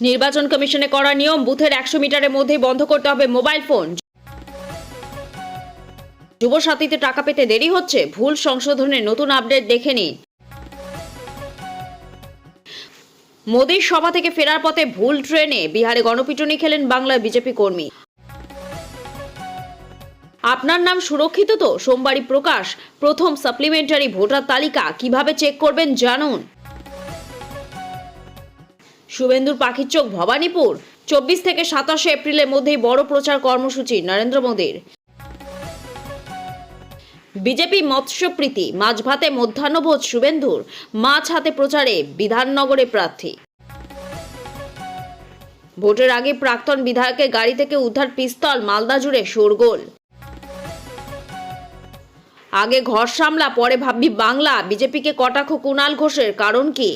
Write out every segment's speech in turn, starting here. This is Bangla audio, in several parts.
নির্বাচন কমিশনে করা নিয়ম, বুথের 100 মিটারের মধ্যেই বন্ধ করতে হবে মোবাইল ফোন। যুবসাথীতে টাকা পেতে দেরি হচ্ছে, ভুল সংশোধনের নতুন আপডেট দেখে নিন। মোদির সভা থেকে ফেরার পথে ভুল ট্রেনে বিহারে গণপিটুনি খেলেন বাংলার বিজেপি কর্মী। আপনার নাম সুরক্ষিত তো? সোমবারই প্রকাশ প্রথম সাপ্লিমেন্টারি ভোটার তালিকা, কিভাবে চেক করবেন জানুন। শুভেন্দুর পাখির চোখ ভবানীপুর, 24 থেকে 27 এপ্রিলের মধ্যেই বড় প্রচার কর্মসূচি নরেন্দ্র মোদীর। বিজেপি মৎস্যপ্রীতি, মাছ ভাতে মধ্যাহ্নভোজ শুভেন্দুর, মাছ হাতে প্রচারে বিধাননগরে প্রার্থী। ভোটের আগে প্রাক্তন বিধায়কের গাড়ি থেকে উদ্ধার পিস্তল, মালদা জুড়ে শোরগোল। আগে ঘর সামলা, পরে ভাববি বাংলা, বিজেপিকে কটাক্ষ কুণাল ঘোষের, কারণ কি?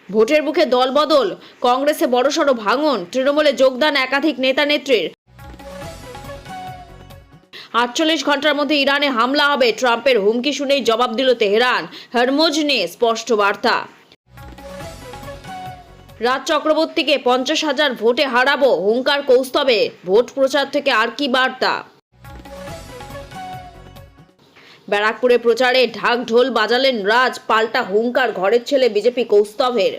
ভোটের মুখে দলবদল, কংগ্রেসে বড়সড় ভাঙন, তৃণমূলে যোগদান একাধিক নেতা নেত্রীর। 48 ঘন্টার মধ্যে ইরানে হামলা হবে, ট্রাম্পের হুমকি শুনেই জবাব দিল তেহরান। হরমুজ নিয়ে স্পষ্ট বার্তা। রাজ চক্রবর্তীকে 50,000 ভোটে হারাবো, হুঙ্কার কৌস্তবে। ভোট প্রচার থেকে আর কি বার্তা? ব্যারাকপুরে প্রচারে ঢাক ঢোল বাজালেন রাজ, পাল্টা হুঙ্কার ঘরের ছেলে বিজেপি কৌস্তভের।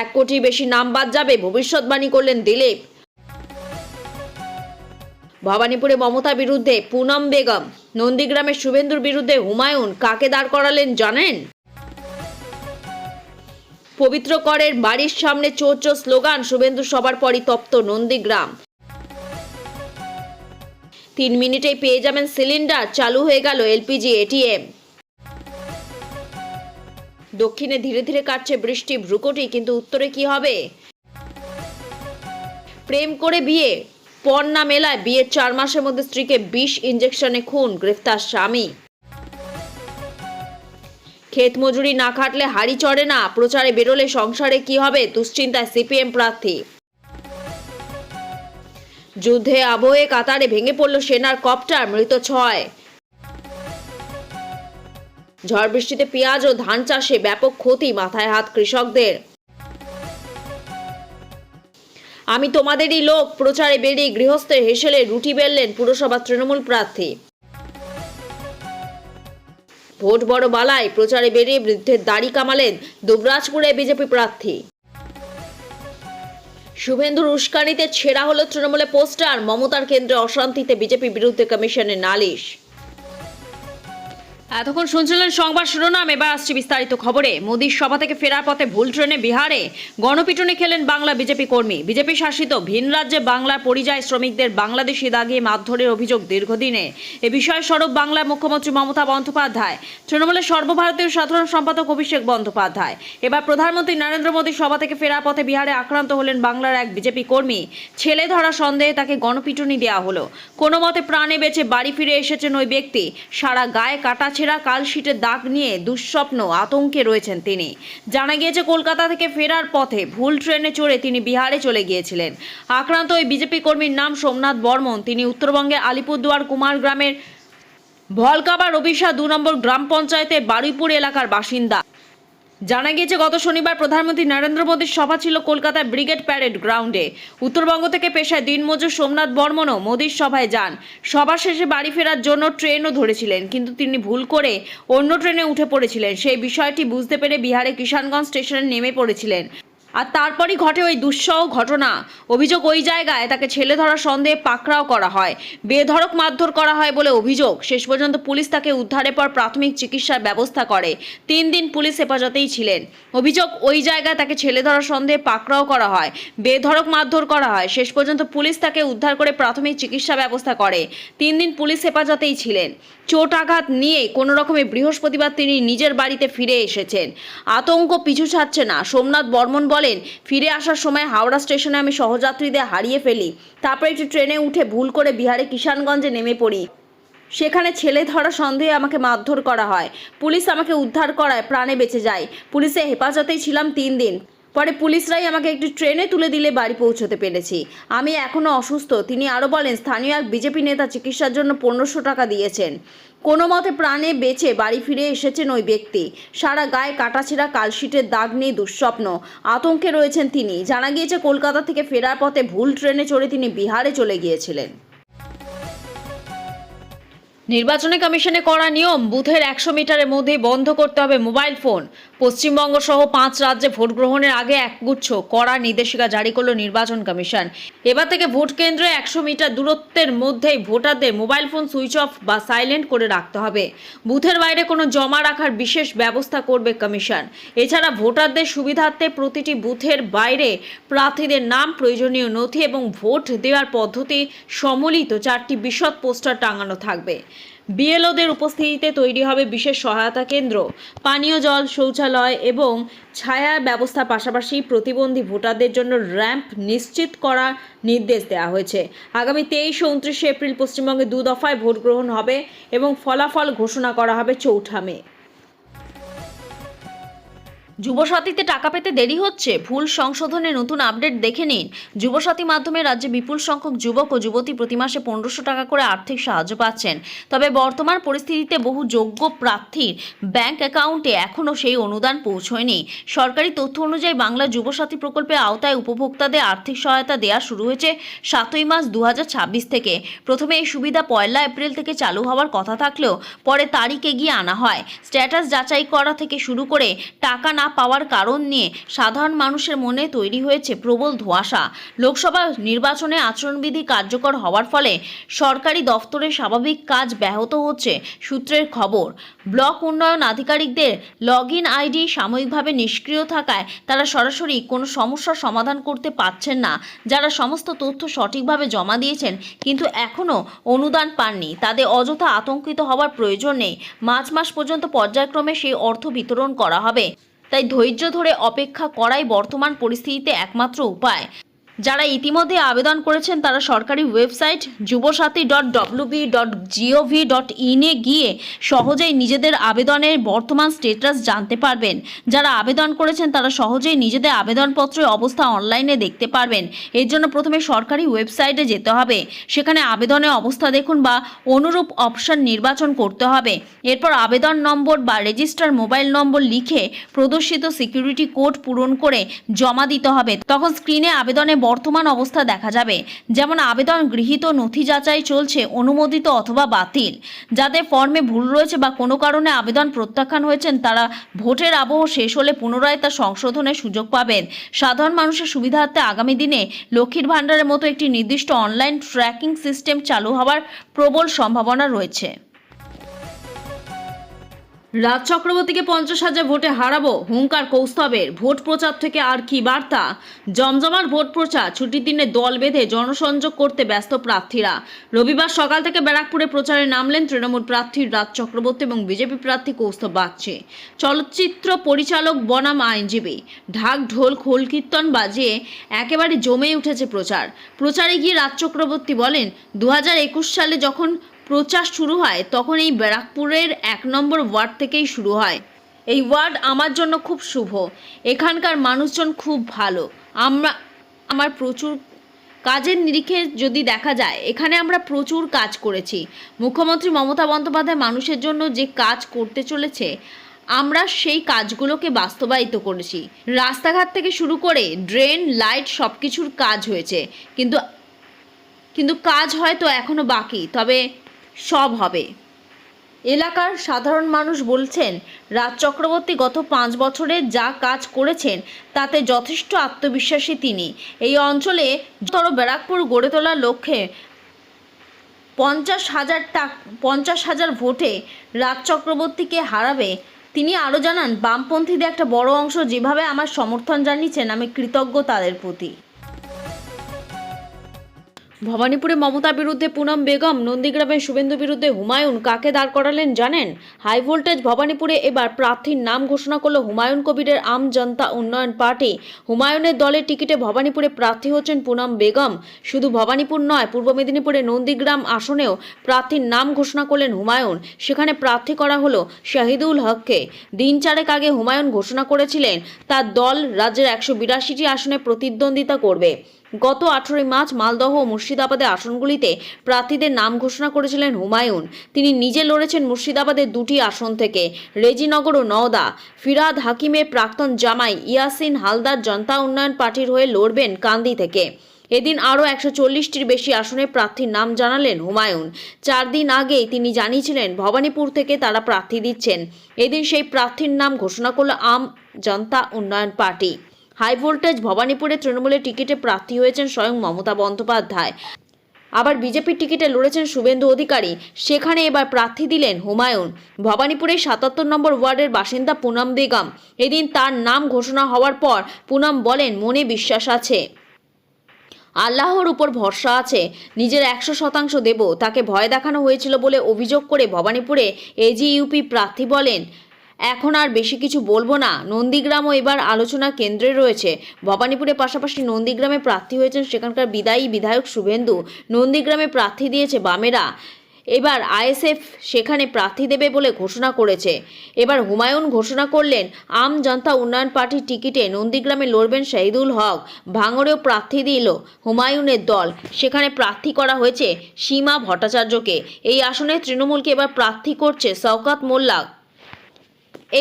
1 কোটি বেশি নাম বাদ যাবে, ভবিষ্যৎবাণী করলেন দিলীপ। ভবানীপুরে মমতা বিরুদ্ধে পুনম বেগম, নন্দীগ্রামে শুভেন্দুর বিরুদ্ধে হুমায়ুন, কাকে দাঁড় করালেন জানেন? পবিত্র করের বাড়ির সামনে চোর চোর স্লোগান, শুভেন্দু সবার পরই তপ্ত নন্দীগ্রাম। 3 মিনিটেই পেয়ে যাবেন সিলিন্ডার, চালু হয়ে গেল এলপিজি এটিএম। দক্ষিণে ধীরে ধীরে কাটছে বৃষ্টি, ভ্রুকুটি, কিন্তু উত্তরে কি হবে? প্রেম করে বিয়ে, পণ না মেলায় বিয়ের 4 মাসের মধ্যে স্ত্রীকে 20 ইঞ্জেকশনে খুন, গ্রেফতার স্বামী। ক্ষেত মজুরি না খাটলে হাড়ি চড়ে না, প্রচারে বেরোলে সংসারে কি হবে, দুশ্চিন্তায় সিপিএম প্রার্থী। যুদ্ধে আবহে কাতারে ভেঙে পড়ল সেনার কপ্টার, মৃত 6। ঝড় বৃষ্টিতে পেঁয়াজ ও ধান চাষে ব্যাপক ক্ষতি, মাথায় হাত কৃষকদের। আমি তোমাদেরই লোক, প্রচারে বেরিয়ে গৃহস্থের হেসেলে রুটি বেললেন পুরসভা তৃণমূল প্রার্থী। ভোট বড় বালাই, প্রচারে বেরিয়ে বৃদ্ধের দাড়ি কামালেন দুবরাজপুরে বিজেপি প্রার্থী। শুভেন্দুর উস্কানিতে ছেঁড়া হলো তৃণমূলে পোস্টার, মমতার কেন্দ্রে অশান্তিতে বিজেপি বিরুদ্ধে কমিশনে নালিশ। এতক্ষণ শুনছিলেন সংবাদ শিরোনাম, এবার আসছে বিস্তারিত খবরে। মোদির সভা থেকে ফেরার পথে ভুল ট্রেনে বিহারে গণপিটুনি খেলেন বাংলা বিজেপি কর্মী। বিজেপি শাসিত ভিন রাজ্যে বাংলার পরিযায়ী শ্রমিকদের বাংলাদেশি দাগিয়ে মারধরের অভিযোগ দীর্ঘদিনে। এ বিষয়ে সরব বাংলার মুখ্যমন্ত্রী মমতা বন্দ্যোপাধ্যায়, তৃণমূলের সর্বভারতীয় সাধারণ সম্পাদক অভিষেক বন্দ্যোপাধ্যায়। এবার প্রধানমন্ত্রী নরেন্দ্র মোদীর সভা থেকে ফেরার পথে বিহারে আক্রান্ত হলেন বাংলার এক বিজেপি কর্মী। ছেলে ধরা সন্দেহে তাকে গণপিটুনি দেওয়া হলো। কোনো মতে প্রাণে বেঁচে বাড়ি ফিরে এসেছেন ওই ব্যক্তি। সারা গায়ে কাটা ছেঁড়া কালশিটের দাগ নিয়ে দুঃস্বপ্ন আতঙ্কে রয়েছেন তিনি। জানা গিয়েছে কলকাতা থেকে ফেরার পথে ভুল ট্রেনে চড়ে তিনি বিহারে চলে গিয়েছিলেন। আক্রান্ত ওই বিজেপি কর্মীর নাম সোমনাথ বর্মন। তিনি উত্তরবঙ্গের আলিপুরদুয়ার কুমার গ্রামের ভলকাবা রবিশা 2 নম্বর গ্রাম পঞ্চায়েতের বারুইপুর এলাকার বাসিন্দা। জানা গিয়েছে গত শনিবার প্রধানমন্ত্রী নরেন্দ্র মোদীর সভা ছিল কলকাতার ব্রিগেড প্যারেড গ্রাউন্ডে। উত্তরবঙ্গ থেকে পেশায় দিনমজুর সোমনাথ বর্মনও মোদীর সভায় যান। সভা শেষে বাড়ি ফেরার জন্য ট্রেনও ধরেছিলেন, কিন্তু তিনি ভুল করে অন্য ট্রেনে উঠে পড়েছিলেন। সেই বিষয়টি বুঝতে পেরে বিহারে কিষানগঞ্জ স্টেশনে নেমে পড়েছিলেন। আর তারপরই ঘটে ওই দুঃসহ ঘটনা। অভিযোগ, ওই জায়গায় তাকে ছেলে ধরার সন্দেহে পাকড়াও করা হয়, বেধড়ক মারধর করা হয় বলে অভিযোগ। শেষ পর্যন্ত পুলিশ তাকে উদ্ধারের পর প্রাথমিক চিকিৎসার ব্যবস্থা করে। 3 দিন পুলিশ হেফাজতেই ছিলেন। অভিযোগ, ওই জায়গায় তাকে ছেলে ধরার সন্দেহে পাকড়াও করা হয়, বেধড়ক মারধর করা হয়। শেষ পর্যন্ত পুলিশ তাকে উদ্ধার করে প্রাথমিক চিকিৎসা ব্যবস্থা করে। 3 দিন পুলিশ হেফাজতেই ছিলেন। চোট আঘাত নিয়ে কোনো রকমে বৃহস্পতিবার তিনি নিজের বাড়িতে ফিরে এসেছেন। আতঙ্ক পিছু ছাড়ছে না। সোমনাথ বর্মন বলেন, ফিরে আসার সময় হাওড়া স্টেশনে আমি সহযাত্রীদের হারিয়ে ফেলি। তারপরে একটি ট্রেনে উঠে ভুল করে বিহারে কিষানগঞ্জে নেমে পড়ি। সেখানে ছেলে ধরা সন্দেহে আমাকে মারধর করা হয়। পুলিশ আমাকে উদ্ধার করায় প্রাণে বেঁচে যায়। পুলিশের হেফাজতেই ছিলাম 3 দিন। পরে পুলিশরাই আমাকে একটি ট্রেনে তুলে দিলে বাড়ি পৌঁছতে পেরেছি। আমি এখনও অসুস্থ। তিনি আরও বলেন, স্থানীয় এক বিজেপি নেতা চিকিৎসার জন্য 1500 টাকা দিয়েছেন। কোনো মতে প্রাণে বেঁচে বাড়ি ফিরে এসেছেন ওই ব্যক্তি। সারা গায়ে কাটাছেঁড়া কালশিটের দাগ নিয়ে দুঃস্বপ্ন, আতঙ্কে রয়েছেন তিনি। জানা গিয়েছে কলকাতা থেকে ফেরার পথে ভুল ট্রেনে চড়ে তিনি বিহারে চলে গিয়েছিলেন। নির্বাচনী কমিশনে করা নিয়ম, বুথের 100 মিটারের মধ্যে বন্ধ করতে হবে মোবাইল ফোন। পশ্চিমবঙ্গ সহ 5 রাজ্যে ভোট গ্রহণের আগে একগুচ্ছ কড়া নির্দেশিকা জারি করল নির্বাচন কমিশন। এবার থেকে ভোট কেন্দ্রে 100 মিটার দূরত্বের মধ্যেই ভোটারদের মোবাইল ফোন সুইচ অফ বা সাইলেন্ট করে রাখতে হবে। বুথের বাইরে কোনো জমা রাখার বিশেষ ব্যবস্থা করবে কমিশন। এছাড়া ভোটারদের সুবিধার্থে প্রতিটি বুথের বাইরে প্রার্থীদের নাম, প্রয়োজনীয় নথি এবং ভোট দেওয়ার পদ্ধতি সম্বলিত 4টি বিশদ পোস্টার টাঙানো থাকবে। বিএলওদের উপস্থিতিতে তৈরি হবে বিশেষ সহায়তা কেন্দ্র, পানীয় জল, শৌচালয় এবং ছায়া ব্যবস্থার পাশাপাশি প্রতিবন্ধী ভোটারদের জন্য র্যাম্প নিশ্চিত করার নির্দেশ দেওয়া হয়েছে। আগামী 23 ও 29 এপ্রিল পশ্চিমবঙ্গে 2 দফায় ভোট গ্রহণ হবে এবং ফলাফল ঘোষণা করা হবে 4 মে। যুবসাথীতে টাকা পেতে দেরি হচ্ছে, ভুল সংশোধনে নতুন আপডেট দেখে নিন। যুবসাথী মাধ্যমে রাজ্যে বিপুল সংখ্যক যুবক ও যুবতী প্রতি মাসে 1500 টাকা করে আর্থিক সাহায্য পাচ্ছেন। তবে বর্তমান পরিস্থিতিতে বহু যোগ্য প্রার্থীর ব্যাংক অ্যাকাউন্টে এখনও সেই অনুদান পৌঁছয়নি। সরকারি তথ্য অনুযায়ী বাংলা যুবসাথী প্রকল্পের আওতায় উপভোক্তাদের আর্থিক সহায়তা দেওয়া শুরু হয়েছে 7ই মার্চ 2026 থেকে। প্রথমে এই সুবিধা 1 এপ্রিল থেকে চালু হওয়ার কথা থাকলেও পরে তারিখ এগিয়ে আনা হয়। স্ট্যাটাস যাচাই করা থেকে শুরু করে টাকা না পাওয়ার কারণ নিয়ে সাধারণ মানুষের মনে তৈরি হয়েছে প্রবল ধোঁয়াশা। লোকসভা নির্বাচনে আচরণবিধি কার্যকর হওয়ার ফলে সরকারি দফতরের স্বাভাবিক কাজ ব্যাহত হচ্ছে সূত্রের খবর। ব্লক উন্নয়ন আধিকারিকদের লগইন আইডি সাময়িকভাবে নিষ্ক্রিয় থাকায় তারা সরাসরি কোনো সমস্যার সমাধান করতে পারছেন না। যারা সমস্ত তথ্য সঠিকভাবে জমা দিয়েছেন কিন্তু এখনও অনুদান পাননি, তাদের অযথা আতঙ্কিত হওয়ার প্রয়োজন নেই। মার্চ মাস পর্যন্ত পর্যায়ক্রমে সেই অর্থ বিতরণ করা হবে। তাই ধৈর্য ধরে অপেক্ষা করাই বর্তমান পরিস্থিতিতে একমাত্র উপায়। যারা ইতিমধ্যে আবেদন করেছেন তারা সরকারি ওয়েবসাইট jubosati.wb.gov.in এ গিয়ে সহজেই নিজেদের আবেদনের বর্তমান স্ট্যাটাস জানতে পারবেন। যারা আবেদন করেছেন তারা সহজেই নিজেদের আবেদনপত্রের অবস্থা অনলাইনে দেখতে পারবেন। এর জন্য প্রথমে সরকারি ওয়েবসাইটে যেতে হবে, সেখানে আবেদনের অবস্থা দেখুন বা অনুরূপ অপশন নির্বাচন করতে হবে। এরপর আবেদন নম্বর বা রেজিস্টার মোবাইল নম্বর লিখে প্রদর্শিত সিকিউরিটি কোড পূরণ করে জমা দিতে হবে। তখন স্ক্রিনে আবেদনের বর্তমান অবস্থা দেখা যাবে, যেমন আবেদন গৃহীত, নথি যাচাই চলছে, অনুমোদিত অথবা বাতিল। যাদের ফর্মে ভুল রয়েছে বা কোনো কারণে আবেদন প্রত্যাখ্যান হয়েছেন তারা ভোটের আবহ শেষ হলে পুনরায় তা সংশোধনের সুযোগ পাবেন। সাধারণ মানুষের সুবিধার্থে আগামী দিনে লক্ষ্মীর ভাণ্ডারের মতো একটি নির্দিষ্ট অনলাইন ট্র্যাকিং সিস্টেম চালু হওয়ার প্রবল সম্ভাবনা রয়েছে। রাজ চক্রবর্তীকে 50,000 ভোটে হারাবো, হুঙ্কার কৌস্তবের। ভোট প্রচার থেকে আর কি বার্তা? জমজমার ভোট প্রচার, ছুটির দিনে দল বেঁধে জনসংযোগ করতে ব্যস্ত প্রার্থীরা। রবিবার সকাল থেকে ব্যারাকপুরে প্রচারে নামলেন তৃণমূল প্রার্থী রাজ চক্রবর্তী এবং বিজেপি প্রার্থী কৌস্তব বাগচি। চলচ্চিত্র পরিচালক বনাম আইনজীবী, ঢাক ঢোল খোল কীর্তন বাজিয়ে একেবারে জমে উঠেছে প্রচার। প্রচারে গিয়ে রাজ চক্রবর্তী বলেন, 2021 সালে যখন প্রচার শুরু হয় তখন এই ব্যারাকপুরের 1 নম্বর ওয়ার্ড থেকেই শুরু হয়। এই ওয়ার্ড আমার জন্য খুব শুভ, এখানকার মানুষজন খুব ভালো। আমার প্রচুর কাজের নিরিখে যদি দেখা যায় এখানে আমরা প্রচুর কাজ করেছি। মুখ্যমন্ত্রী মমতা বন্দ্যোপাধ্যায় মানুষের জন্য যে কাজ করতে চলেছে আমরা সেই কাজগুলোকে বাস্তবায়িত করেছি। রাস্তাঘাট থেকে শুরু করে ড্রেন, লাইট সব কিছুর কাজ হয়েছে, কিন্তু কাজ হয়তো এখনো বাকি, তবে সব হবে। এলাকার সাধারণ মানুষ বলছেন রাজ চক্রবর্তী গত 5 বছরে যা কাজ করেছেন তাতে যথেষ্ট আত্মবিশ্বাসী তিনি। এই অঞ্চলে ব্যারাকপুর গড়ে তোলার লক্ষ্যে 50,000 ভোটে রাজ চক্রবর্তীকে হারাবে। তিনি আরও জানান, বামপন্থীদের একটা বড় অংশ যেভাবে আমার সমর্থন জানিয়েছেন আমি কৃতজ্ঞ তাদের প্রতি। ভবানীপুরে মমতার বিরুদ্ধে পুনম বেগম, নন্দীগ্রামে শুভেন্দু বিরুদ্ধে হুমায়ুন, কাকে দাঁড় করালেন জানেন? হাই ভোল্টেজ ভবানীপুরে এবার প্রার্থীর নাম ঘোষণা করল হুমায়ুন কবিরের আম জনতা উন্নয়ন পার্টি। হুমায়ুনের দলের টিকিটে ভবানীপুরে প্রার্থী হচ্ছেন পুনম বেগম। শুধু ভবানীপুর নয়, পূর্ব মেদিনীপুরে নন্দীগ্রাম আসনেও প্রার্থীর নাম ঘোষণা করলেন হুমায়ুন। সেখানে প্রার্থী করা হলো শাহিদুল হককে। দিন 4 আগে হুমায়ুন ঘোষণা করেছিলেন তার দল রাজ্যের 182টি আসনে প্রতিদ্বন্দ্বিতা করবে। গত 18 মার্চ মালদহ ও মুর্শিদাবাদের আসনগুলিতে প্রার্থীদের নাম ঘোষণা করেছিলেন হুমায়ুন। তিনি নিজে লড়েছেন মুর্শিদাবাদের দুটি আসন থেকে, রেজিনগর ও নওদা। ফিরহাদ হাকিমের প্রাক্তন জামাই ইয়াসিন হালদার জনতা উন্নয়ন পার্টির হয়ে লড়বেন কান্দি থেকে। এদিন আরও 140টির বেশি আসনে প্রার্থীর নাম জানালেন হুমায়ুন। 4 দিন আগেই তিনি জানিয়েছিলেন ভবানীপুর থেকে তারা প্রার্থী দিচ্ছেন। এদিন সেই প্রার্থীর নাম ঘোষণা করল আম জনতা উন্নয়ন পার্টি। হাই ভোল্টেজ ভবানীপুরে তৃণমূলের টিকিটে প্রার্থী হয়েছেন স্বয়ং মমতা বন্দ্যোপাধ্যায়। আবার বিজেপির টিকিটে লড়েছেন শুভেন্দু অধিকারী, সেখানে এবার প্রার্থী দিলেন হুমায়ুন। ভবানীপুরের 77 নম্বর ওয়ার্ডের বাসিন্দা পুনম বেগম। এদিন তার নাম ঘোষণা হওয়ার পর পুনম বলেন, মনে বিশ্বাস আছে, আল্লাহর উপর ভরসা আছে, নিজের 100% দেব। তাকে ভয় দেখানো হয়েছিল বলে অভিযোগ করে ভবানীপুরে এজিইউপি প্রার্থী বলেন, এখন আর বেশি কিছু বলবো না। নন্দীগ্রামও এবার আলোচনার কেন্দ্রে রয়েছে। ভবানীপুরের পাশাপাশি নন্দীগ্রামে প্রার্থী হয়েছেন সেখানকার বিদায়ী বিধায়ক শুভেন্দু। নন্দীগ্রামে প্রার্থী দিয়েছে বামেরা। এবার আইএসএফ সেখানে প্রার্থী দেবে বলে ঘোষণা করেছে। এবার হুমায়ুন ঘোষণা করলেন আম জনতা উন্নয়ন পার্টির টিকিটে নন্দীগ্রামে লড়বেন শহীদুল হক। ভাঙড়েও প্রার্থী দিল হুমায়ুনের দল, সেখানে প্রার্থী করা হয়েছে সীমা ভট্টাচার্যকে। এই আসনে তৃণমূলকে এবার প্রার্থী করছে শওকত মোল্লা।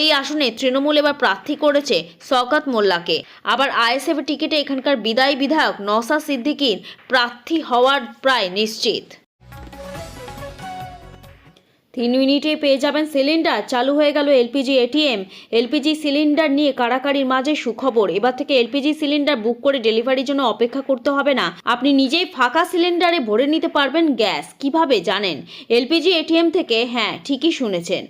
এই আসনে তৃণমূল এবার প্রার্থী করেছে শওকত মোল্লাকে। আবার আইএসএফ টিকিটে এখানকার বিদায়ী বিধায়ক নওশাদ সিদ্দিকীর প্রার্থী হওয়ার প্রায় নিশ্চিত। 3 মিনিটেই পেয়ে যাবেন সিলিন্ডার। চালু হয়ে গেল এলপিজি এটিএম। এলপিজি সিলিন্ডার নিয়ে কাড়াকাড়ির মাঝে সুখবর। এবার থেকে এলপিজি সিলিন্ডার বুক করে ডেলিভারির জন্য অপেক্ষা করতে হবে না। আপনি নিজেই ফাঁকা সিলিন্ডারে ভরে নিতে পারবেন গ্যাস। কিভাবে জানেন? এলপিজি এটিএম থেকে। হ্যাঁ, ঠিকই শুনেছেন,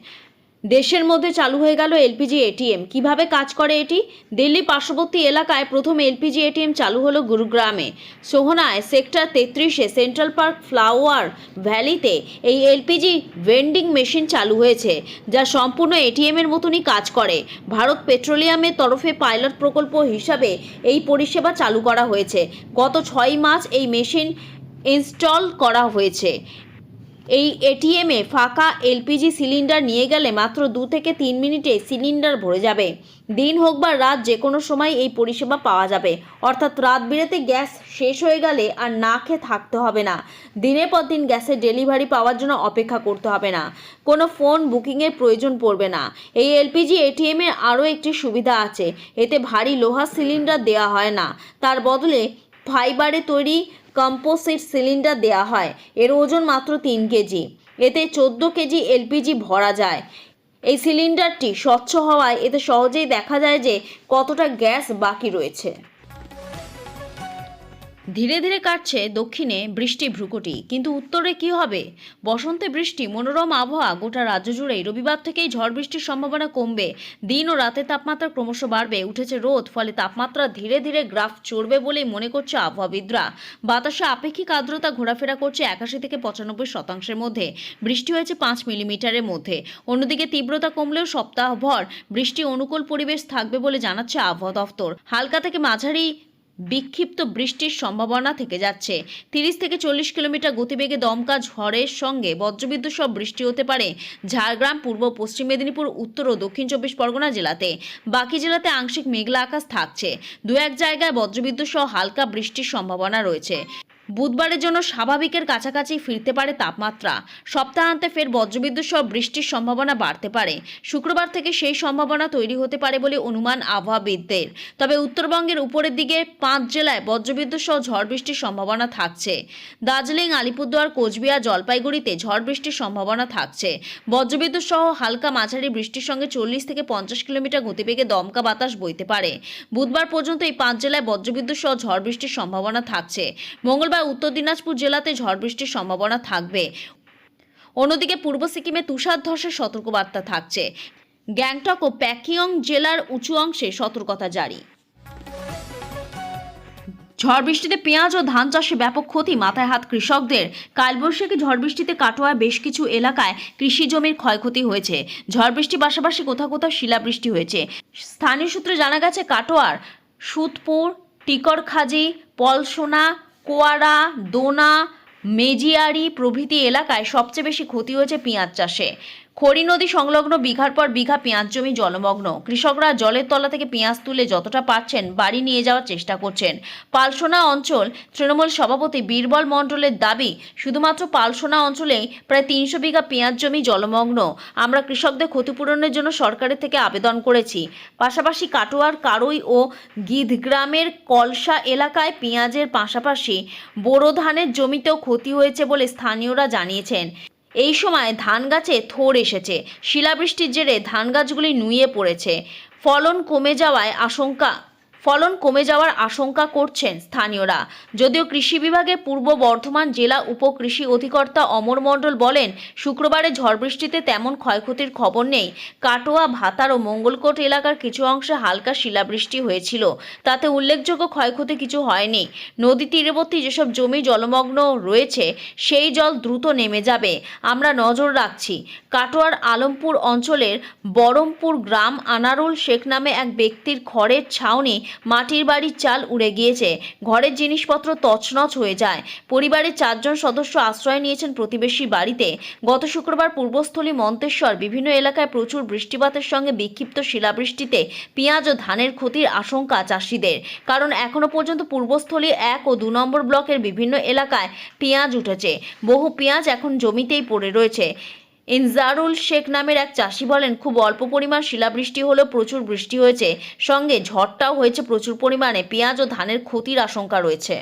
দেশের মধ্যে চালু হয়ে গেল এলপিজি এটিএম। কিভাবে কাজ করে এটি? দিল্লি পার্শ্ববর্তী এলাকায় প্রথম এলপিজি এটিএম চালু হলো গুরুগ্রামে। সোহনায় সেক্টর 33-এ সেন্ট্রাল পার্ক ফ্লাওয়ার ভ্যালিতে এই এলপিজি ভেন্ডিং মেশিন চালু হয়েছে, যা সম্পূর্ণ এটিএমের মতনই কাজ করে। ভারত পেট্রোলিয়ামের তরফে পাইলট প্রকল্প হিসাবে এই পরিষেবা চালু করা হয়েছে। গত 6 মার্চ এই মেশিন ইনস্টল করা হয়েছে। এই এটিএমে ফাঁকা এলপিজি সিলিন্ডার নিয়ে গেলে মাত্র 2 থেকে 3 মিনিটে সিলিন্ডার ভরে যাবে। দিন হোক বা রাত, যে কোনো সময় এই পরিষেবা পাওয়া যাবে। অর্থাৎ রাত বিরেতে গ্যাস শেষ হয়ে গেলে আর না খেয়ে থাকতে হবে না। দিনের পর দিন গ্যাসের ডেলিভারি পাওয়ার জন্য অপেক্ষা করতে হবে না। কোনো ফোন বুকিংয়ের প্রয়োজন পড়বে না। এই এলপিজি এটিএমের আরও একটি সুবিধা আছে, এতে ভারী লোহার সিলিন্ডার দেওয়া হয় না, তার বদলে ফাইবারে তৈরি কম্পোজিট সিলিন্ডার দেওয়া হয়। এর ওজন মাত্র 3 কেজি। এতে 14 কেজি এলপিজি ভরা যায়। এই সিলিন্ডারটি স্বচ্ছ হওয়ায় এতে সহজেই দেখা যায় যে কতটা গ্যাস বাকি রয়েছে। ধীরে ধীরে কাটছে দক্ষিণে বৃষ্টি ভ্রুকুটি, কিন্তু উত্তরে কি হবে? বসন্তে বৃষ্টি, মনোরম আবহাওয়া গোটা রাজ্য জুড়েই। রবিবার থেকেই ঝড় বৃষ্টির সম্ভাবনা কমবে। দিন ও রাতের তাপমাত্রা ক্রমশ বাড়বে। উঠেছে রোদ, ফলে তাপমাত্রা ধীরে ধীরে গ্রাফ চড়বে বলেই মনে করছে আবহাওয়াবিদরা। বাতাসে আপেক্ষিক আর্দ্রতা ঘোরাফেরা করছে 81 থেকে 95% মধ্যে। বৃষ্টি হয়েছে 5 মিলিমিটারের মধ্যে। অন্যদিকে তীব্রতা কমলেও সপ্তাহভর বৃষ্টি অনুকূল পরিবেশ থাকবে বলে জানাচ্ছে আবহাওয়া দফতর। হালকা থেকে মাঝারি বিক্ষিপ্ত বৃষ্টির সম্ভাবনা থেকে যাচ্ছে। 30 থেকে 40 কিলোমিটার গতিবেগে দমকা ঝড়ের সঙ্গে বজ্রবিদ্যুৎ সহ বৃষ্টি হতে পারে ঝাড়গ্রাম, পূর্ব পশ্চিম মেদিনীপুর, উত্তর ও দক্ষিণ 24 পরগনা জেলাতে। বাকি জেলাতে আংশিক মেঘলা আকাশ থাকছে। 2-1 জায়গায় বজ্রবিদ্যুৎ সহ হালকা বৃষ্টির সম্ভাবনা রয়েছে। বুধবারের জন্য স্বাভাবিকের কাছাকাছি ফিরতে পারে তাপমাত্রা। সপ্তাহান্তে ফের বজ্রবিদ্যুৎ সহ বৃষ্টির সম্ভাবনা বাড়তে পারে। শুক্রবার থেকে সেই সম্ভাবনা তৈরি হতে পারে বলে অনুমান আবহাওয়াবিদদের। তবে উত্তরবঙ্গের উপরের দিকে 5 জেলায় বজ্রবিদ্যুৎ সহ ঝড় বৃষ্টির সম্ভাবনা থাকছে। দার্জিলিং, আলিপুরদুয়ার, কোচবিহার, জলপাইগুড়িতে ঝড় বৃষ্টির সম্ভাবনা থাকছে। বজ্রবিদ্যুৎ সহ হালকা মাঝারি বৃষ্টির সঙ্গে 40 থেকে 50 কিলোমিটার গতিবেগে দমকা বাতাস বইতে পারে। বুধবার পর্যন্ত এই 5 জেলায় বজ্রবিদ্যুৎ সহ ঝড় বৃষ্টির সম্ভাবনা থাকছে। মঙ্গলবার উত্তর দিনাজপুর জেলাতে ঝড় বৃষ্টির সম্ভাবনা থাকবে। অন্যদিকে পূর্ব সিকিমে তুষার ধসের সতর্কবার্তা থাকছে। গ্যাংটক ও প্যাকিয়ং জেলার উঁচু অংশে সতর্কতা জারি। ঝড় বৃষ্টিতে পেঁয়াজ ও ধান চাষে ব্যাপক ক্ষতি, মাথায় হাত কৃষকদের। কালবৈশাখী ঝড় বৃষ্টিতে কাটোয়ায় বেশ কিছু এলাকায় কৃষি জমির ক্ষয়ক্ষতি হয়েছে। ঝড় বৃষ্টির পাশাপাশি কোথাও কোথাও শিলাবৃষ্টি হয়েছে। স্থানীয় সূত্রে জানা গেছে, কাটোয়ার সুতপুর, টিকরখাজি, পলসোনা, কোয়ারা, দোনা, মেজিয়ারি প্রভৃতি এলাকায় সবচেয়ে বেশি ক্ষতি হয়েছে পেঁয়াজ চাষে। খড়ি নদী সংলগ্ন বিঘার পর বিঘা পেঁয়াজ জমি জলমগ্ন। কৃষকরা জলের তলা থেকে পেঁয়াজ তুলে যতটা পারছেন বাড়ি নিয়ে যাওয়ার চেষ্টা করছেন। পালসোনা অঞ্চল তৃণমূল সভাপতি বীরবল মণ্ডলের দাবি, শুধুমাত্র পালসোনা অঞ্চলেই প্রায় 300 বিঘা পেঁয়াজ জমি জলমগ্ন। আমরা কৃষকদের ক্ষতিপূরণের জন্য সরকারের থেকে আবেদন করেছি। পাশাপাশি কাটোয়ার কারই ও গিধগ্রামের কলসা এলাকায় পেঁয়াজের পাশাপাশি বোরো ধানের জমিতেও ক্ষতি হয়েছে বলে স্থানীয়রা জানিয়েছেন। এই সময় ধান গাছে থোড় এসেছে। শিলাবৃষ্টির জেরে ধান গাছগুলি নুয়ে পড়েছে। ফলন কমে যাওয়ার আশঙ্কা করছেন স্থানীয়রা। যদিও কৃষি বিভাগের পূর্ব বর্ধমান জেলা উপকৃষি অধিকর্তা অমর মণ্ডল বলেন, শুক্রবারে ঝড় বৃষ্টিতে তেমন ক্ষয়ক্ষতির খবর নেই। কাটোয়া, ভাতার ও মঙ্গলকোট এলাকার কিছু অংশে হালকা শিলাবৃষ্টি হয়েছিল, তাতে উল্লেখযোগ্য ক্ষয়ক্ষতি কিছু হয়নি। নদী তীরবর্তী যেসব জমি জলমগ্ন রয়েছে সেই জল দ্রুত নেমে যাবে, আমরা নজর রাখছি। কাটোয়ার আলমপুর অঞ্চলের বরমপুর গ্রাম আনারুল শেখ নামে এক ব্যক্তির খড়ের ছাউনি মাটির বাড়ির চাল উড়ে গিয়েছে। ঘরের জিনিসপত্র তছনছ হয়ে যায়। পরিবারের 4 জন সদস্য আশ্রয় নিয়েছেন প্রতিবেশী বাড়িতে। গত শুক্রবার পূর্বস্থলী মন্তেশ্বর বিভিন্ন এলাকায় প্রচুর বৃষ্টিপাতের সঙ্গে বিক্ষিপ্ত শিলাবৃষ্টিতে পেঁয়াজ ও ধানের ক্ষতির আশঙ্কা চাষিদের। কারণ এখনো পর্যন্ত পূর্বস্থলী 1 ও 2 নম্বর ব্লকের বিভিন্ন এলাকায় পেঁয়াজ উঠেছে। বহু পেঁয়াজ এখন জমিতেই পড়ে রয়েছে। ইনজারুল শেখ নামের এক চাষি বলেন, খুব অল্প পরিমাণ শিলাবৃষ্টি হলেও প্রচুর বৃষ্টি হয়েছে, সঙ্গে ঝড়টাও হয়েছে প্রচুর পরিমাণে। পেঁয়াজ ও ধানের ক্ষতির আশঙ্কা রয়েছে।